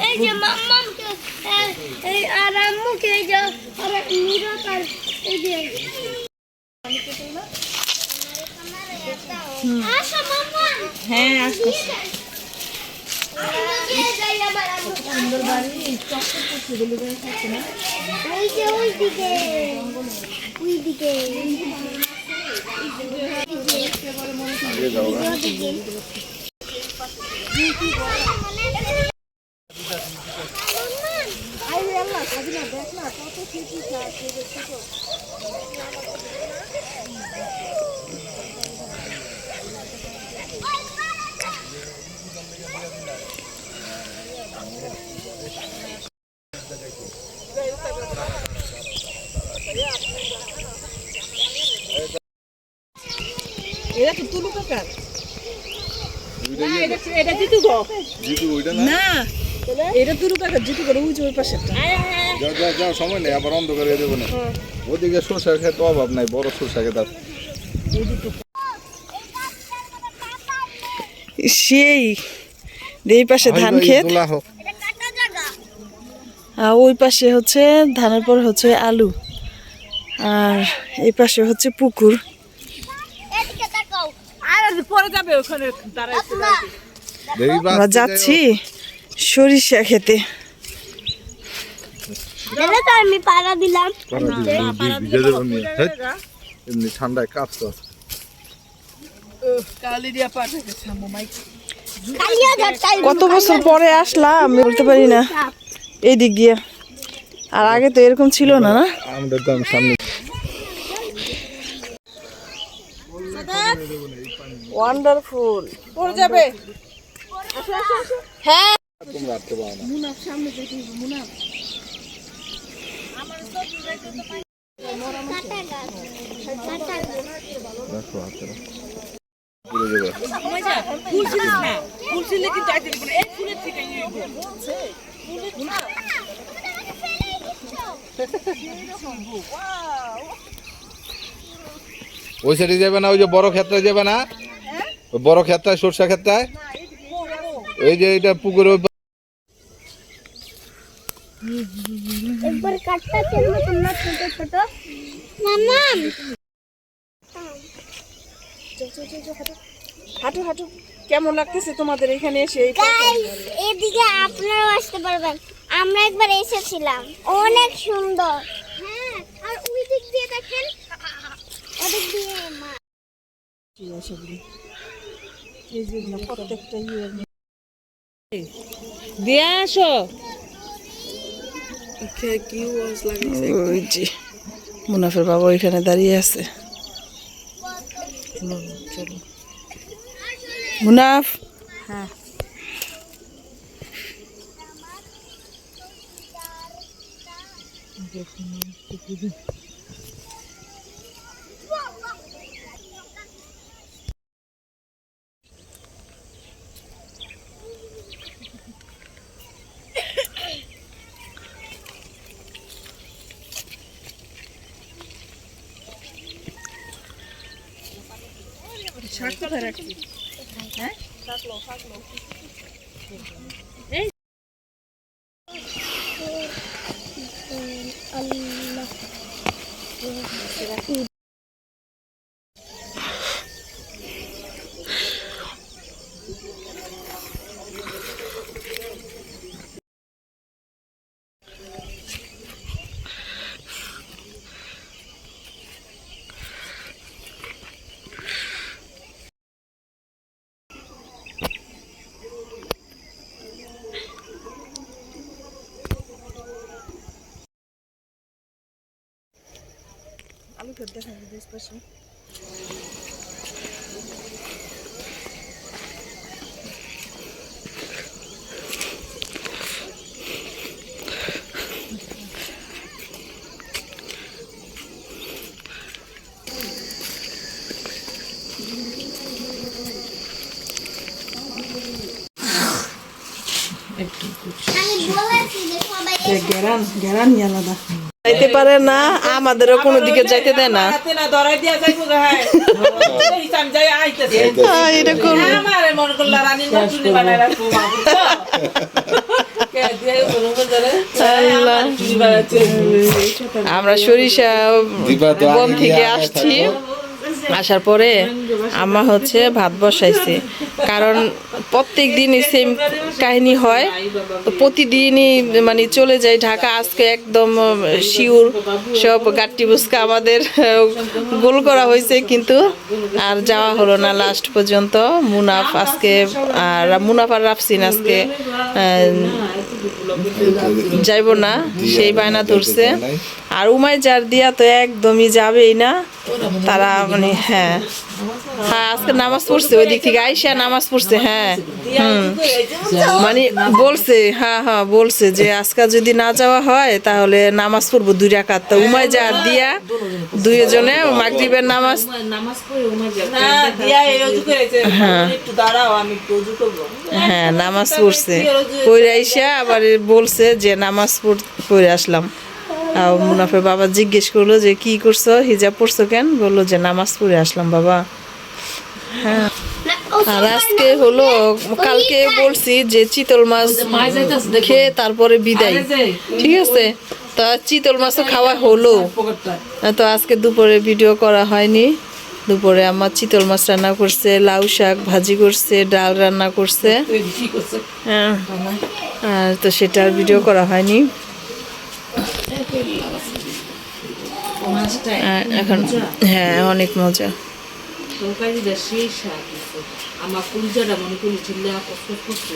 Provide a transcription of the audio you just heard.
এই যে মাম্মামকে এই আর আম্মুকে এই যে আর নীরব আর এই যে আসো মাম্মা। হ্যাঁ আসো। সুন্দর বাড়ি চকচক করছে ডেলিভারি থাকছে না। ওই যে ওইদিকে ওইদিকে এটা তো তুলু কাকার এটা জিতু গো জিতু ওইটা না না এটা তুলু কাকার জিতু করে ওই যে ওই পাশেরটা যাও সময় নেই আবার অন্ধকারে দেবো না ওদিকে সরষা খেতে অভাব নাই বড় সরষা খেতে সেই এই পাশে ধান ক্ষেত আর ওই পাশে হচ্ছে ধানের পর হচ্ছে আলু আর এই পাশে হচ্ছে পুকুর আমরা যাচ্ছি সরিষা খেতে আমি পাড়া দিলাম এমনি ঠান্ডায় কাজ তো কত বছর পরে আসলাম আমি বলতে পারি না এই দিক দিয়ে আর আগে তো এরকম ছিল না না আমাদের তো সামনে ওয়ান্ডারফুল পড়ে যাবে হ্যাঁ তোমরা আসতে পারো না মুনাফ সামনে দেখি মুনাফ দেখো হাতে পুরো যাবে ফুল ছিল না ফুল ছিল কিন্তু আইতে দিব না এই ফুলের থেকে নিয়ে বলছে ওই সাইডে যাবে না ওই যে বড় ক্ষেত্রে যাবে না ওই বড় ক্ষেত্রে সরষা ক্ষেত্রে এই যে এটা পুকুরে একবার কাটটা চলবে তোমরা ছোট ছোট মাম্মা হাঁটু হাঁটু কেমন লাগতেছে তোমাদের এখানে এসে গাইস এদিকে আপনারাও আসতে পারবেন আমরা একবার এসেছিলাম অনেক সুন্দর হ্যাঁ আর ওই দিক দিয়ে দেখেন ওদিক দিয়ে মা এই যে প্রত্যেকটা দিয়ে আসো ওই যে মুনাফের বাবা ওইখানে দাঁড়িয়ে আছে চলো মুনাফ হ্যাঁ শাক কোথায় রাখছি হ্যাঁ আলু খেতে দেখা যাবে পাশে একটু গ্যারান গ্যারান আলাদা যাইতে পারে না, আমাদেরও কোনো দিকে যাইতে দেয় না। এটা কোন আল্লাহ। আমরা সরিষা বন থেকে আসছি, আসার পরে আম্মা হচ্ছে ভাত বসাইছে, কারণ প্রত্যেক দিনই সেম কাহিনী হয়, তো প্রতিদিনই মানে চলে যাই ঢাকা। আজকে একদম শিওর সব গাট্টি বুসকা আমাদের গোল করা হয়েছে, কিন্তু আর যাওয়া হলো না লাস্ট পর্যন্ত। মুনাফ আজকে আর মুনাফ আর রাফসিন আজকে যাইব না, সেই বায়না ধরছে। আর উমাইজার দিয়া তো একদমই যাবেই না, তারা মানে হ্যাঁ আজকে নামাজ পড়ছে, ওই দিক থেকে আইসা নামাজ পড়ছে। হ্যাঁ মানে বলছে, হ্যাঁ বলছে যে আজকে যদি না যাওয়া হয় তাহলে নামাজ পড়বো 2 রাকাত। তো উমাইজা আর দিয়া দুইজনে মাগরিবের নামাজ হ্যাঁ নামাজ পড়ছে, পড়ে আইসা আবার বলছে যে নামাজ পড়ে আসলাম। আর মুনাফের বাবা জিজ্ঞেস করলো যে কি করছো, হিজাব পড়ছো কেন? বললো যে নামাজ পড়ে আসলাম বাবা। হ্যাঁ আর আজকে হলো, কালকে বলছি যে চিতল মাছ খেয়ে তারপরে বিদায়, ঠিক আছে? তো চিতল মাছও খাওয়া হলো, তো আজকে দুপুরে ভিডিও করা হয়নি। দুপুরে আমার চিতল মাছ রান্না করছে, লাউ শাক ভাজি করছে, ডাল রান্না করছে, হ্যাঁ আর তো সেটার ভিডিও করা হয়নি। এখন হ্যাঁ অনেক মজা। তরকারিটা সেই স্বাদ, আমার কুলজাটা মনে করি ঝিল্লা কষ্ট করছে।